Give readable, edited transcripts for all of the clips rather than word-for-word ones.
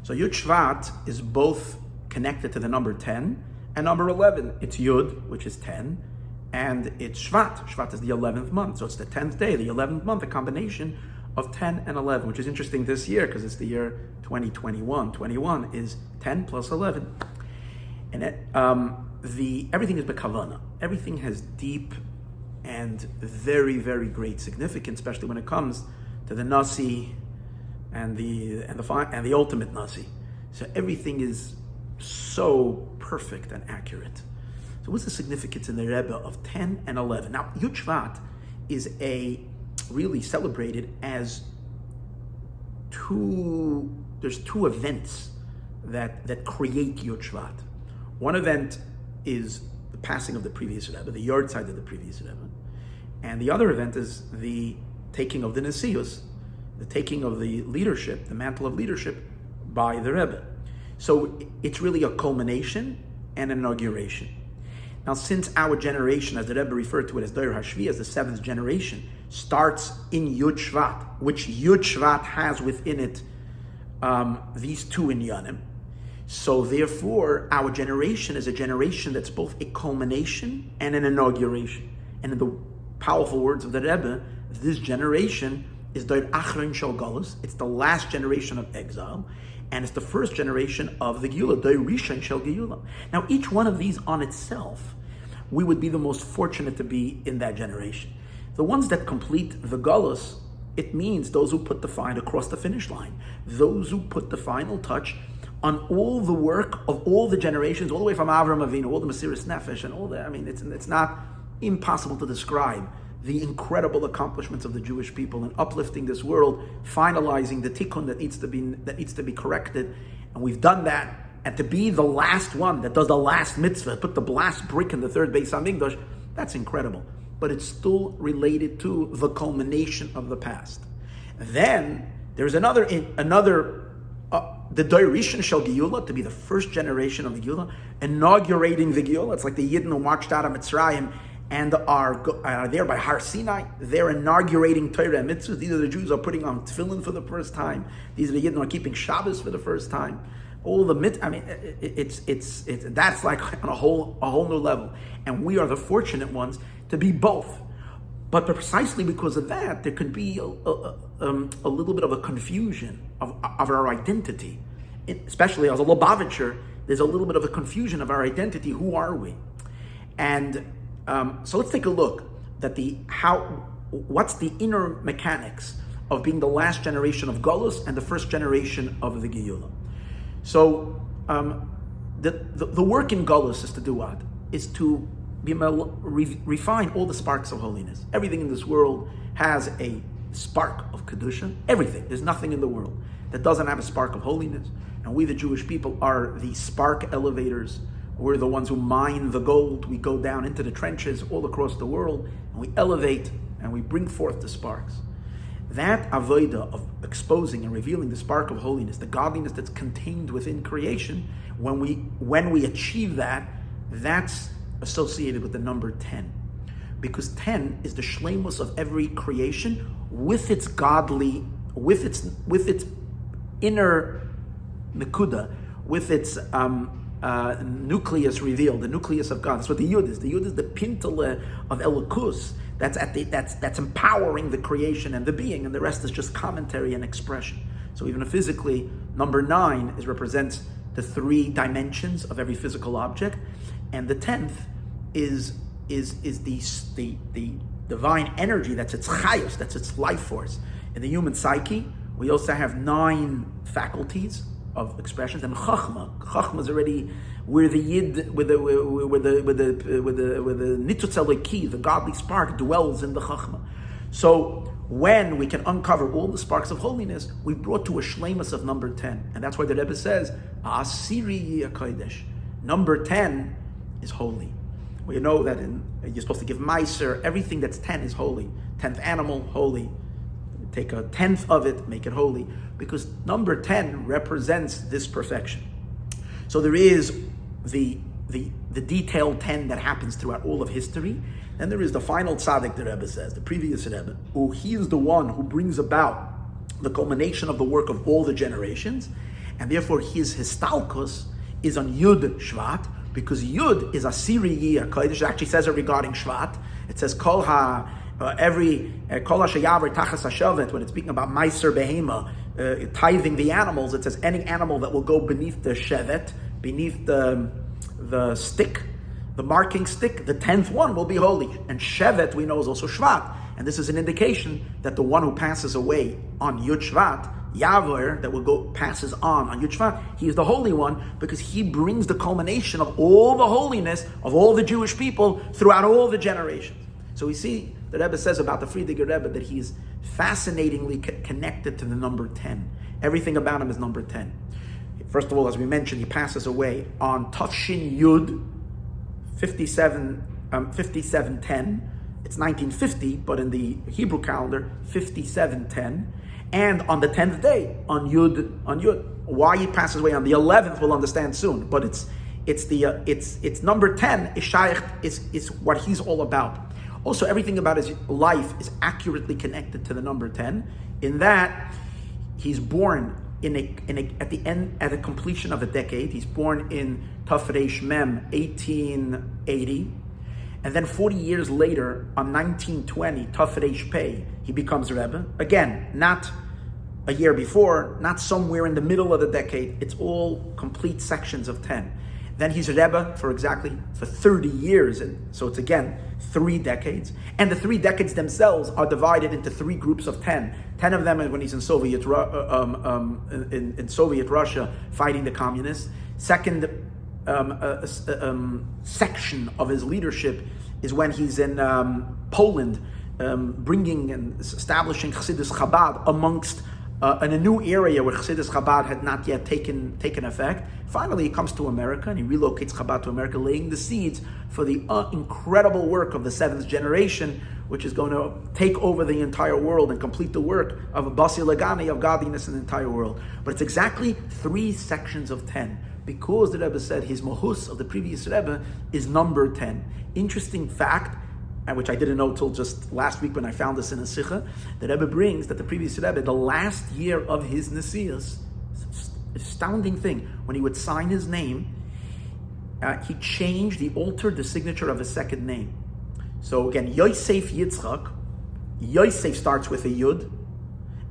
So Yud Shvat is both connected to the number 10 and number 11. It's Yud, which is 10, and it's Shvat. Shvat is the 11th month, so it's the 10th day, the 11th month, a combination of 10 and 11, which is interesting this year because it's the year 2021. 21 is 10 plus 11. And everything is bekavana. Everything has deep and very, very great significance, especially when it comes to the Nasi and the ultimate Nasi. So everything is so perfect and accurate. So what's the significance in the Rebbe of 10 and 11? Now, Yud Shvat is really celebrated as there's two events that create Yud Shvat. One event is the passing of the previous Rebbe, the yard side of the previous Rebbe. And the other event is the taking of the Nesius, the taking of the leadership, the mantle of leadership by the Rebbe. So it's really a culmination and an inauguration. Now, since our generation, as the Rebbe referred to it as Doir HaShvi, as the seventh generation, starts in Yud Shvat, which Yud Shvat has within it these two inyanim. So therefore, our generation is a generation that's both a culmination and an inauguration. And in the powerful words of the Rebbe, this generation is Doir Achron Shel Galus. It's the last generation of exile, and it's the first generation of the Geula, Doir Rishon Shel Geula. Now, each one of these on itself, we would be the most fortunate to be in that generation. The ones that complete the Galus, it means those who put the fine across the finish line, those who put the final touch on all the work of all the generations, all the way from Avram Avinu, all the Mesiris Nefesh, and all that. I mean, it's not impossible to describe the incredible accomplishments of the Jewish people in uplifting this world, finalizing the tikkun that needs to be corrected, and we've done that. And to be the last one that does the last mitzvah, put the last brick in the third Beis Hamikdash, that's incredible. But it's still related to the culmination of the past. Then there's another the Doir Rishon Shel Geula, to be the first generation of the Geula, inaugurating the Geula. It's like the Yidden who marched out of Mitzrayim and are there by Har Sinai. They're inaugurating Torah and Mitzvahs. These are the Jews who are putting on tefillin for the first time. These are the Yidden who are keeping Shabbos for the first time. All the it's that's like on a whole new level. And we are the fortunate ones to be both. But precisely because of that, there could be a little bit of a confusion of our identity. Especially as a Lubavitcher, there's a little bit of a confusion of our identity. Who are we? And so let's take a look at what's the inner mechanics of being the last generation of Golus and the first generation of the Geula. So the work in Golus is to do what? Is to refine all the sparks of holiness. Everything in this world has a spark of Kedusha. Everything. There's nothing in the world that doesn't have a spark of holiness. And we, the Jewish people, are the spark elevators. We're the ones who mine the gold. We go down into the trenches all across the world, and we elevate and we bring forth the sparks. That avodah of exposing and revealing the spark of holiness, the godliness that's contained within creation, when we achieve that, that's associated with the number 10. Because 10 is the shleimus of every creation with its godly, with its inner nekuda, with its nucleus revealed, the nucleus of God. That's what the Yud is. The Yud is the pintele of Elokus. That's empowering the creation and the being, and the rest is just commentary and expression. So even physically, number 9 represents the 3 dimensions of every physical object, and the 10th is the divine energy. That's its chayos, that's its life force. In the human psyche, we also have 9 faculties of expressions, and chachma is already where the yid, where the nitzutz eloki, the godly spark, dwells in the chachma. So when we can uncover all the sparks of holiness, we brought to a shleimus of number 10, and that's why the Rebbe says Asiri Kodesh. Number 10 is holy. We know that you're supposed to give Meiser. Everything that's 10 is holy. 10th animal, holy. Take a 10th of it, make it holy. Because number 10 represents this perfection. So there is the detailed 10 that happens throughout all of history. Then there is the final tzaddik, the Rebbe says, the previous Rebbe, who he is the one who brings about the culmination of the work of all the generations. And therefore his histalkus is on Yud Shvat, because Yud is Asiri Yiyah Kodesh. It actually says it regarding Shvat. It says Kol HaShayavar Tachas HaShavet, when it's speaking about Meiser Behema, tithing the animals, it says any animal that will go beneath the Shevet, beneath the stick, the marking stick, the 10th one will be holy. And Shevet, we know, is also Shvat. And this is an indication that the one who passes away on Yud Shvat, Yavor, that will passes on Yud Shvat, he is the Holy One, because he brings the culmination of all the holiness of all the Jewish people throughout all the generations. So we see, the Rebbe says about the Friediger Rebbe that he is fascinatingly connected to the number 10. Everything about him is number 10. First of all, as we mentioned, he passes away on Tafshin Yud 5710. It's 1950, but in the Hebrew calendar, 5710. And on the 10th day, on Yud. Why he passes away on the 11th, we'll understand soon. But it's number 10 is shaykh, is what he's all about. Also, everything about his life is accurately connected to the number 10. In that, he's born at the completion of a decade. He's born in Tafresh Mem 1880. And then 40 years later, on 1920, Tafresh Pei, he becomes Rebbe. Again, not a year before, not somewhere in the middle of the decade. It's all complete sections of 10. Then he's Rebbe for 30 years. And so it's again 3 decades. And the 3 decades themselves are divided into 3 groups of 10. 10 of them is when he's in Soviet Russia fighting the communists. Second section of his leadership is when he's in Poland, bringing and establishing Chassidus Chabad amongst in a new area where Chassidus Chabad had not yet taken effect. Finally, he comes to America and he relocates Chabad to America, laying the seeds for the incredible work of the 7th generation, which is going to take over the entire world and complete the work of Basi Lagani, of godliness in the entire world. But it's exactly 3 sections of 10. Because the Rebbe said his mohus of the previous Rebbe is number 10. Interesting fact, which I didn't know till just last week when I found this in a Sikha, the Rebbe brings that the previous Rebbe, the last year of his Nesius, astounding thing, when he would sign his name, he altered the signature of his second name. So again, Yosef Yitzchak, Yosef starts with a Yud,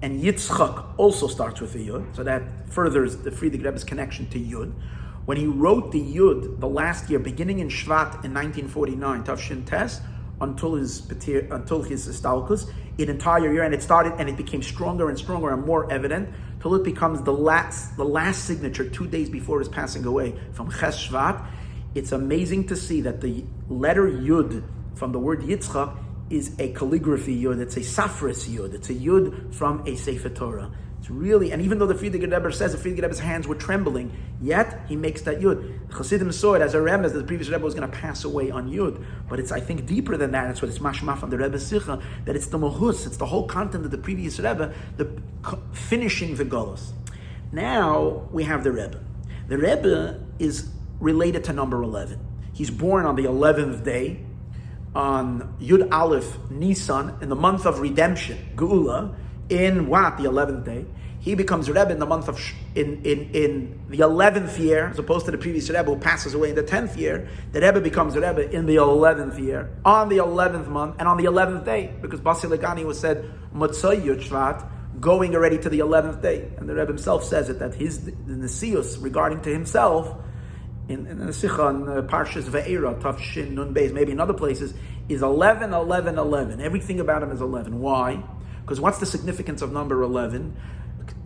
and Yitzchak also starts with a Yud, so that furthers the Friedrich Rebbe's connection to Yud. When he wrote the Yud the last year, beginning in Shvat in 1949, Tafshin Tes, until his Istalkus, an entire year, and it became stronger and stronger and more evident, till it becomes the last signature 2 days before his passing away from Ches Shvat. It's amazing to see that the letter Yud from the word Yitzchak is a calligraphy Yud. It's a Safris Yud. It's a Yud from a Sefer Torah. It's really, and even though the Friedrich Rebbe says the Friedrich Rebbe's hands were trembling, yet he makes that Yud. The Chassidim saw it as a remez that the previous Rebbe was going to pass away on Yud. But it's, I think, deeper than that. That's what it's mashma from the Rebbe's Sikha, that it's the Mohus, it's the whole content of the previous Rebbe, finishing the Golos. Now we have the Rebbe. The Rebbe is related to number 11. He's born on the 11th day, on Yud Aleph Nisan, in the month of redemption, Geula, in what? The 11th day. He becomes Rebbe in the month of, in the 11th year, as opposed to the previous Rebbe who passes away in the 10th year. The Rebbe becomes Rebbe in the 11th year, on the 11th month, and on the 11th day, because Basi Legani was said, Motzai Yud Shvat, going already to the 11th day. And the Rebbe himself says it, that his Nesius regarding to himself, in the Sikha, in Parshas Ve'era, Tafshin Nun Beis, maybe in other places, is 11, 11, 11. Everything about him is 11. Why? Because what's the significance of number 11?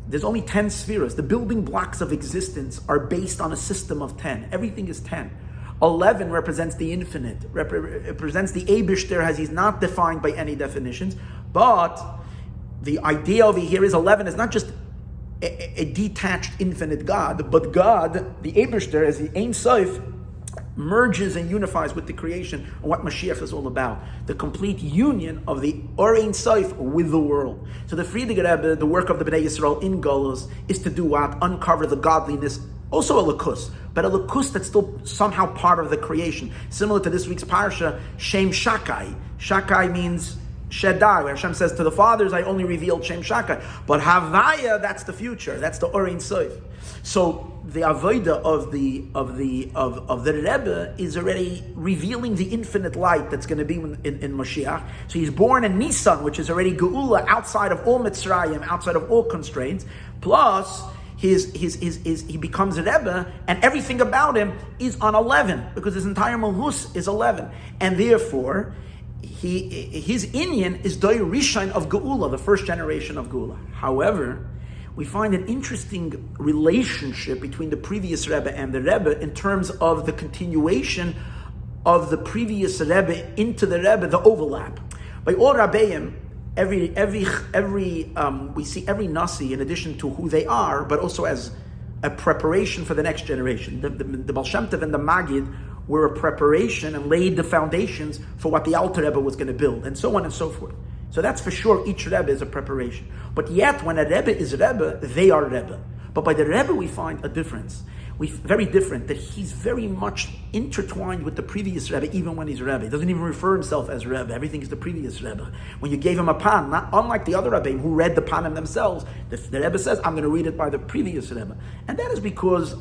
There's only 10 spheres. The building blocks of existence are based on a system of 10. Everything is 10. 11 represents the infinite, represents the Eibishter, as he's not defined by any definitions. But the idea over here is 11 is not just a detached infinite God, but God, the Eibishter, as the Ein Sof, merges and unifies with the creation and what Mashiach is all about. The complete union of the Or Ein Sof with the world. So the Friediger Rebbe, the work of the Bnei Yisroel in Golus, is to do what? Uncover the godliness, also a lakus, but a lakus that's still somehow part of the creation. Similar to this week's parsha, Shem Shakai. Shakai means Shaddai, where Hashem says to the fathers, I only revealed Shem Shakai. But Havaya, that's the future. That's the Or Ein Sof. So the avodah of the Rebbe is already revealing the infinite light that's going to be in Mashiach. So he's born in Nisan, which is already Geula, outside of all Mitzrayim, outside of all constraints. Plus, he becomes a Rebbe, and everything about him is on 11, because his entire Malhus is 11, and therefore his inyan is Doi Rishon of Geula, the first generation of Geula. However, we find an interesting relationship between the previous Rebbe and the Rebbe in terms of the continuation of the previous Rebbe into the Rebbe, the overlap. By all Rabbeim, we see every Nasi in addition to who they are, but also as a preparation for the next generation. The Baal Shem Tov and the Magid were a preparation and laid the foundations for what the Alter Rebbe was going to build, and so on and so forth. So that's for sure, each Rebbe is a preparation. But yet, when a Rebbe is Rebbe, they are Rebbe. But by the Rebbe, we find a difference. Very different, that he's very much intertwined with the previous Rebbe, even when he's Rebbe. He doesn't even refer himself as Rebbe. Everything is the previous Rebbe. When you gave him a pan, unlike the other Rebbe who read the panim themselves, the Rebbe says, I'm going to read it by the previous Rebbe. And that is because,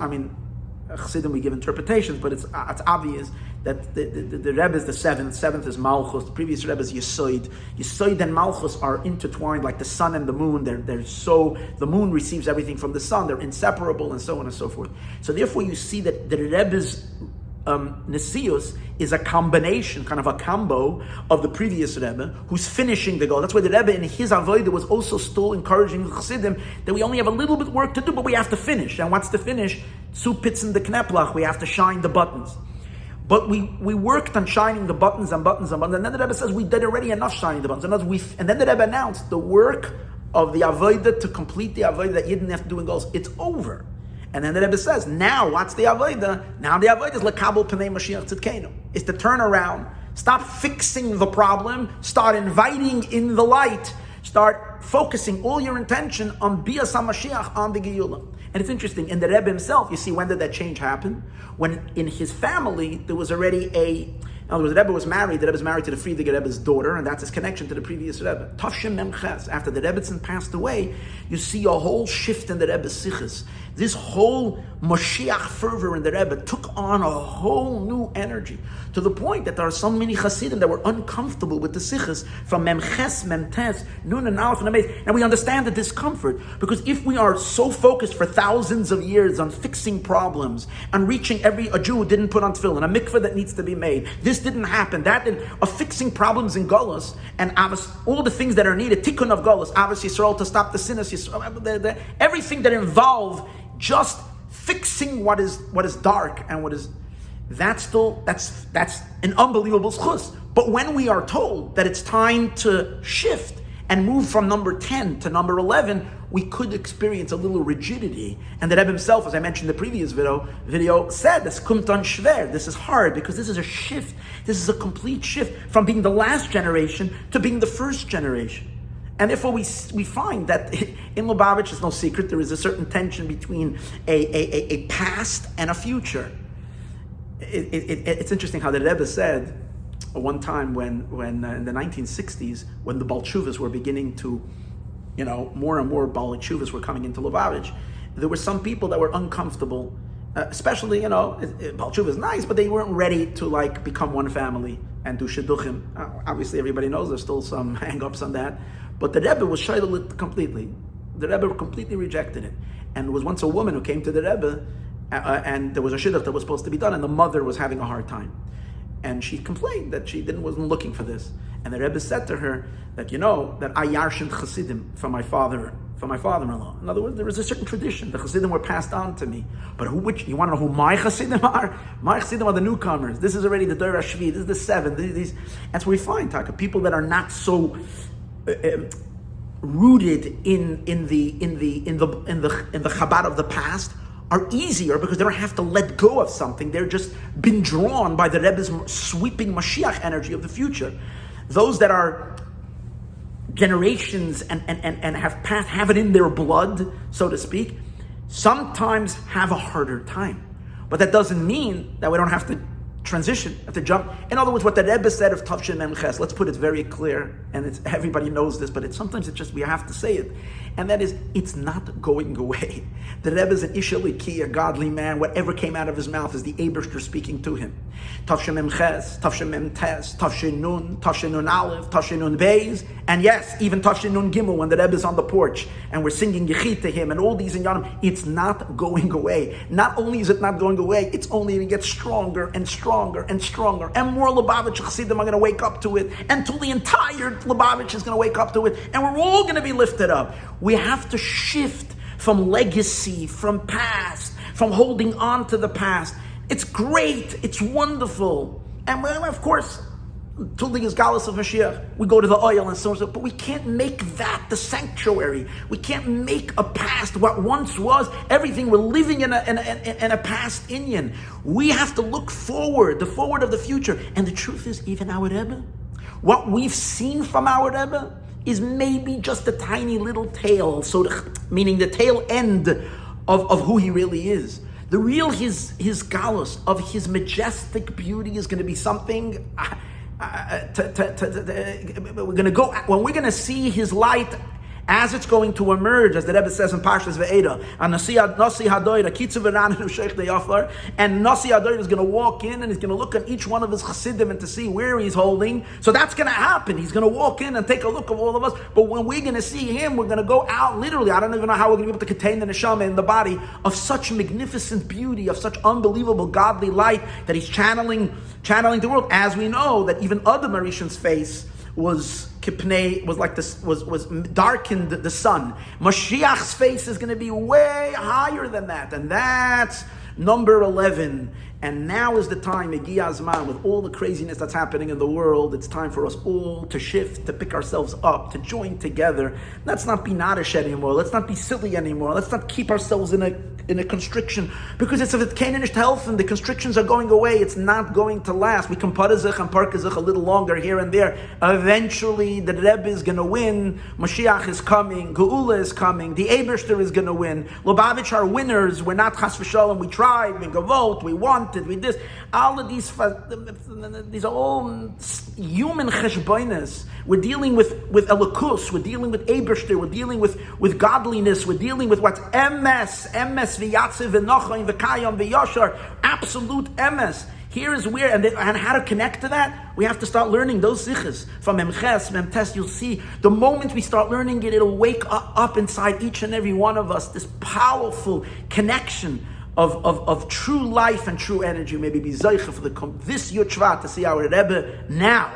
Chassidim, we give interpretations, but it's obvious that the Rebbe is the seventh is Malchus, the previous Rebbe is Yesod. Yesod and Malchus are intertwined like the sun and the moon. The moon receives everything from the sun, they're inseparable, and so on and so forth. So therefore you see that the Rebbe's Nesius is a combination, kind of a combo of the previous Rebbe, who's finishing the goal. That's why the Rebbe in his avodah was also still encouraging Chassidim that we only have a little bit work to do, but we have to finish. And what's to finish? Zupitz in the Kneplach, we have to shine the buttons. But we worked on shining the buttons and buttons and buttons, and then the Rebbe says we did already enough shining the buttons. And then the Rebbe announced the work of the avodah to complete the avodah that you didn't have to do in goals. It's over. And then the Rebbe says, now what's the avodah? Now the avodah is lekabel pnei Mashiach tzidkenu. Is to turn around, stop fixing the problem, start inviting in the light, start focusing all your intention on Bias HaMashiach, on the Geula. And it's interesting, in the Rebbe himself, you see, when did that change happen? When in his family, there was already in other words, the Rebbe was married to the Friediger Rebbe's daughter, and that's his connection to the previous Rebbe. Tafshim Mem Ches. After the Rebbetzin passed away, you see a whole shift in the Rebbe's sichos. This whole Mashiach fervor in the Rebbe took on a whole new energy, to the point that there are so many Chassidim that were uncomfortable with the sichos from Mem Ches, Mem Tes, Nun and Aleph and Amez. And we understand the discomfort, because if we are so focused for thousands of years on fixing problems, on reaching a Jew who didn't put on tefillin, a mikveh that needs to be made, this didn't happen, that didn't, of fixing problems in Golus, and all the things that are needed, tikkun of Golus, Avos Yisroel to stop the sinners, everything that involve just fixing what is dark and what is, that's an unbelievable schus. But when we are told that it's time to shift and move from number 10 to number 11, we could experience a little rigidity. And the Rebbe himself, as I mentioned in the previous video said, this kumt on shver, this is hard, because this is a shift. This is a complete shift from being the last generation to being the first generation. And therefore we find that in Lubavitch, it's no secret, there is a certain tension between a past and a future. It's interesting how the Rebbe said one time when in the 1960s, when the Baal Teshuvas were beginning to, more and more Baal Teshuvas were coming into Lubavitch, there were some people that were uncomfortable, especially, Baal Teshuva is nice, but they weren't ready to become one family and do shidduchim. Obviously, everybody knows there's still some hang-ups on that, but the Rebbe was shayla completely. The Rebbe completely rejected it. And there was once a woman who came to the Rebbe, and there was a shidduch that was supposed to be done, and the mother was having a hard time. And she complained that she wasn't looking for this. And the Rebbe said to her that, that I yarshin Chassidim from my father-in-law. In other words, there is a certain tradition. The Chassidim were passed on to me. But you want to know who my Chassidim are? My Chassidim are the newcomers. This is already the Dor HaShvi. This is the seventh. That's what we find, Taka. People that are not so rooted in the Chabad of the past are easier because they don't have to let go of something. They're just been drawn by the Rebbe's sweeping Mashiach energy of the future. Those that are generations and have it in their blood, so to speak, sometimes have a harder time. But that doesn't mean that we don't have to transition, have to jump. In other words, what the Rebbe said of Tavshin Mem Ches, let's put it very clear, and everybody knows this, but sometimes we have to say it, and that is, it's not going away. The Rebbe is an Ishaliki, a godly man. Whatever came out of his mouth is the Eibishter speaking to him. Tavshin Mem Ches, Tavshin Mem Tes, Tavshin Nun Aleph, Tavshin Nun Beis, and yes, even Tavshin Nun Gimel, when the Rebbe is on the porch, and we're singing Yechid to him, and all these in Yanim, it's not going away. Not only is it not going away, it's only going to get stronger and stronger and stronger, and more Lubavitch Chassidim are going to wake up to it, until the entire Lubavitch is going to wake up to it, and we're all going to be lifted up. We have to shift from legacy, from past, from holding on to the past. It's great, it's wonderful, and of course, till the Galus of Mashiach, we go to the oil and so on, but we can't make that the sanctuary. We can't make a past what once was. Everything we're living in a past Inyan. We have to look forward, the forward of the future. And the truth is, even our Rebbe, what we've seen from our Rebbe is maybe just a tiny little tail, meaning the tail end of who he really is. The real his galus of his majestic beauty is going to be something. We're going to go when we're going to see his light as it's going to emerge, as the Rebbe says in Parshas Ve'eda, and Nasi Hadoira, Kitzu V'Ranenu Sheikh De Yafar, and Nasi Hadoira is going to walk in and he's going to look at each one of his Chassidim and to see where he's holding. So that's going to happen. He's going to walk in and take a look of all of us. But when we're going to see him, we're going to go out literally. I don't even know how we're going to be able to contain the neshama in the body of such magnificent beauty, of such unbelievable godly light that he's channeling the world. As we know that even Adam Arishan's face was like this, was darkened the sun. Mashiach's face is going to be way higher than that, and that's number 11. And now is the time, Egiya Azman, with all the craziness that's happening in the world, it's time for us all to shift, to pick ourselves up, to join together. Let's not be nadish anymore. Let's not be silly anymore. Let's not keep ourselves in a constriction, because if it can't finish health and the constrictions are going away, it's not going to last. We can parazich and parkazich a little longer here and there. Eventually, the Rebbe is going to win. Mashiach is coming. Geula is coming. The Eibishter is going to win. Lubavitch are winners. We're not chas v'shalom. We tried. We gavot. We wanted. We this. All of these are all human cheshbonis. We're dealing with elokus. We're dealing with Eibishter. We're dealing with godliness. We're dealing with what's emes v'yatziv v'nochayim v'kayam v'yashar, absolute emes. Here is where, and how to connect to that, we have to start learning those sichas from Memches, Memtes. You'll see, the moment we start learning it, it'll wake up inside each and every one of us, this powerful connection of true life and true energy. Maybe be zeicha for this Yud Shvat to see our Rebbe now.